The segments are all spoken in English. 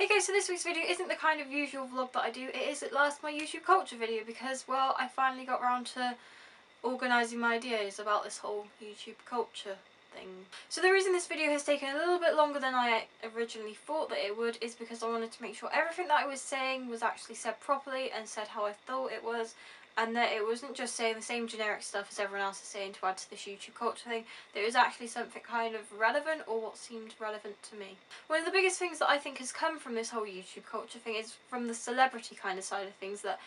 Hey guys, so this week's video isn't the kind of usual vlog that I do. It is at last my YouTube culture video because, well, I finally got around to organising my ideas about this whole YouTube culture thing. So the reason this video has taken a little bit longer than I originally thought that it would is because I wanted to make sure everything that I was saying was actually said properly and said how I thought it was, and that it wasn't just saying the same generic stuff as everyone else is saying to add to this YouTube culture thing, that it was actually something kind of relevant or what seemed relevant to me. One of the biggest things that I think has come from this whole YouTube culture thing is from the celebrity kind of side of things, that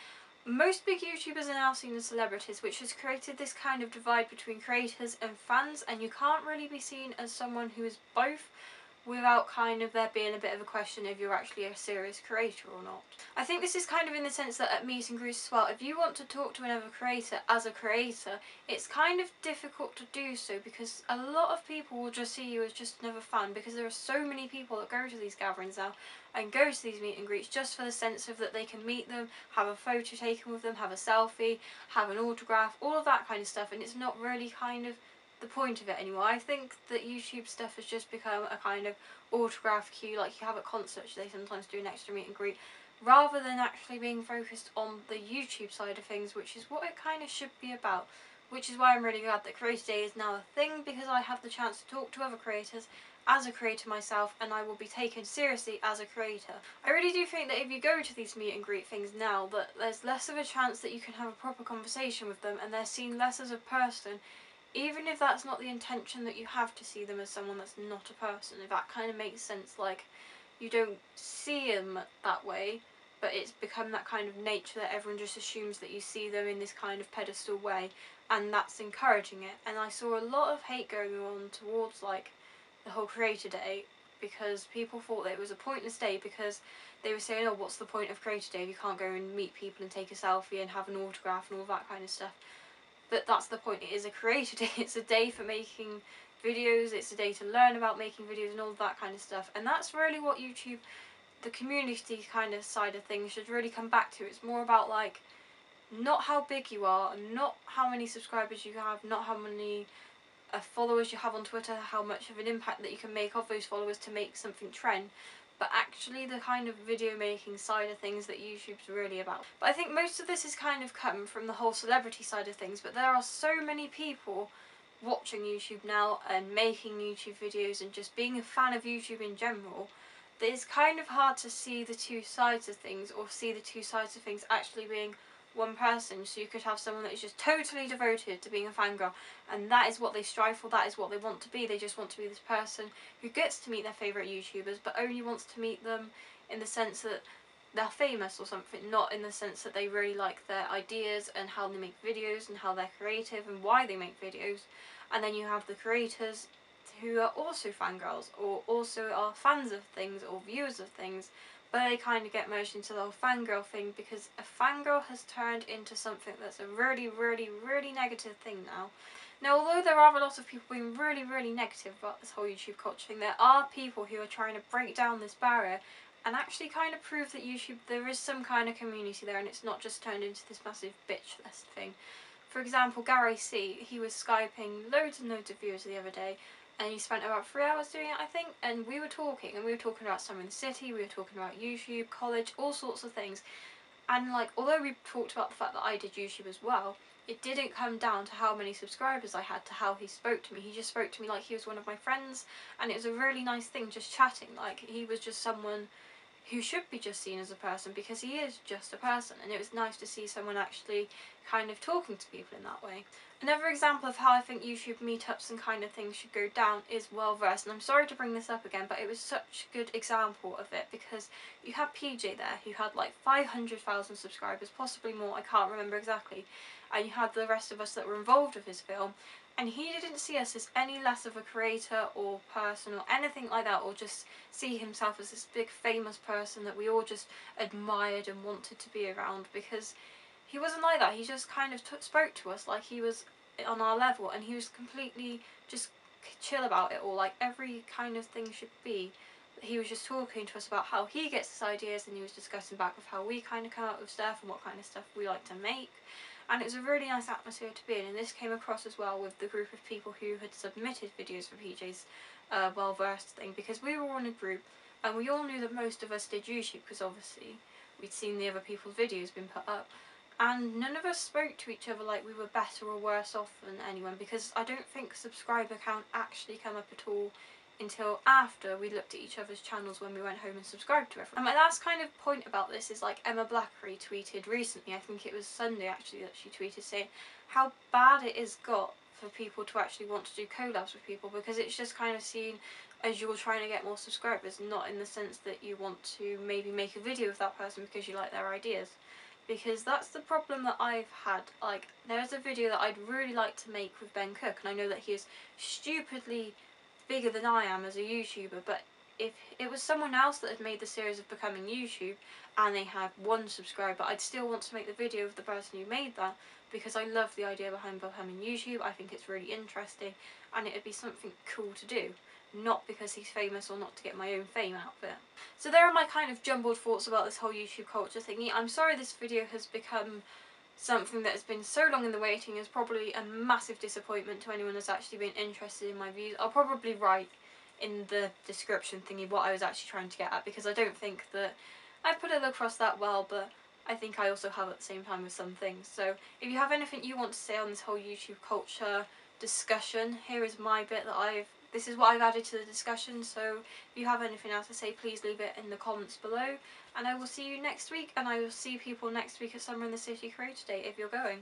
most big YouTubers are now seen as celebrities, which has created this kind of divide between creators and fans, and you can't really be seen as someone who is both without kind of there being a bit of a question if you're actually a serious creator or not. I think this is kind of in the sense that at meet and greets as well, if you want to talk to another creator as a creator, it's kind of difficult to do so because a lot of people will just see you as just another fan, because there are so many people that go to these gatherings now and go to these meet and greets just for the sense of that they can meet them, have a photo taken with them, have a selfie, have an autograph, all of that kind of stuff, and it's not really kind of the point of it anymore. I think that YouTube stuff has just become a kind of autograph queue like you have at concerts. They sometimes do an extra meet and greet, rather than actually being focused on the YouTube side of things, which is what it kind of should be about. Which is why I'm really glad that Creator Day is now a thing, because I have the chance to talk to other creators as a creator myself, and I will be taken seriously as a creator. I really do think that if you go to these meet and greet things now, that there's less of a chance that you can have a proper conversation with them, and they're seen less as a person, even if that's not the intention that you have to see them as someone that's not a person. If that kind of makes sense, like you don't see them that way, but it's become that kind of nature that everyone just assumes that you see them in this kind of pedestal way, and that's encouraging it. And I saw a lot of hate going on towards like the whole Creator Day, because people thought that it was a pointless day, because they were saying, oh, what's the point of Creator Day if you can't go and meet people and take a selfie and have an autograph and all that kind of stuff. But that's the point, it is a Creator Day. It's a day for making videos, it's a day to learn about making videos and all that kind of stuff, and that's really what YouTube, the community kind of side of things, should really come back to. It's more about like not how big you are, not how many subscribers you have, not how many followers you have on Twitter, how much of an impact that you can make of those followers to make something trend, but actually the kind of video making side of things that YouTube's really about. But I think most of this has kind of come from the whole celebrity side of things, but there are so many people watching YouTube now and making YouTube videos and just being a fan of YouTube in general, that it's kind of hard to see the two sides of things, or see the two sides of things actually being one person. So you could have someone that is just totally devoted to being a fangirl, and that is what they strive for, that is what they want to be. They just want to be this person who gets to meet their favourite YouTubers, but only wants to meet them in the sense that they're famous or something, not in the sense that they really like their ideas and how they make videos and how they're creative and why they make videos. And then you have the creators who are also fangirls, or also are fans of things or viewers of things, but they kind of get merged into the whole fangirl thing, because a fangirl has turned into something that's a really, really, really negative thing now. Now, although there are a lot of people being really, really negative about this whole YouTube culture thing, there are people who are trying to break down this barrier and actually kind of prove that YouTube, there is some kind of community there, and it's not just turned into this massive bitch fest thing. For example, Gary C, he was Skyping loads and loads of viewers the other day, and he spent about 3 hours doing it, I think, and we were talking about Summer in the City, we were talking about YouTube, college, all sorts of things. And like, although we talked about the fact that I did YouTube as well, it didn't come down to how many subscribers I had to how he spoke to me. He just spoke to me like he was one of my friends, and it was a really nice thing, just chatting. Like, he was just someone who should be just seen as a person, because he is just a person, and it was nice to see someone actually kind of talking to people in that way. Another example of how I think YouTube meetups and kind of things should go down is Well Versed, and I'm sorry to bring this up again, but it was such a good example of it, because you had PJ there who had like 500,000 subscribers, possibly more, I can't remember exactly, and you had the rest of us that were involved with his film, and he didn't see us as any less of a creator or person or anything like that, or just see himself as this big famous person that we all just admired and wanted to be around, because he wasn't like that. He just kind of spoke to us like he was on our level, and he was completely just chill about it all, like every kind of thing should be. He was just talking to us about how he gets his ideas, and he was discussing back with how we kind of come up with stuff and what kind of stuff we like to make. And it was a really nice atmosphere to be in, and this came across as well with the group of people who had submitted videos for PJ's Well Versed thing, because we were all in a group And we all knew that most of us did YouTube because obviously we'd seen the other people's videos being put up. And none of us spoke to each other like we were better or worse off than anyone, because I don't think a subscriber count actually came up at all until after we looked at each other's channels when we went home and subscribed to everyone. And my last kind of point about this is, like, Emma Blackery tweeted recently, I think it was Sunday actually, that she tweeted saying how bad it has got for people to actually want to do collabs with people, because it's just kind of seen as you're trying to get more subscribers, not in the sense that you want to maybe make a video with that person because you like their ideas. Because that's the problem that I've had. Like, there's a video that I'd really like to make with Ben Cook, and I know that he is stupidly bigger than I am as a YouTuber, but if it was someone else that had made the series of Becoming YouTube and they had 1 subscriber, I'd still want to make the video of the person who made that, because I love the idea behind Becoming YouTube. I think it's really interesting and it'd be something cool to do, not because he's famous or not to get my own fame out of it. So there are my kind of jumbled thoughts about this whole YouTube culture thingy. I'm sorry this video has become something that has been so long in the waiting. Is probably a massive disappointment to anyone that's actually been interested in my views. I'll probably write in the description thingy what I was actually trying to get at, because I don't think that I put it across that well, but I think I also have at the same time with some things. So if you have anything you want to say on this whole YouTube culture discussion, here is my bit that this is what I've added to the discussion, so if you have anything else to say, please leave it in the comments below, and I will see you next week, and I will see people next week at Summer in the City Creator Day if you're going.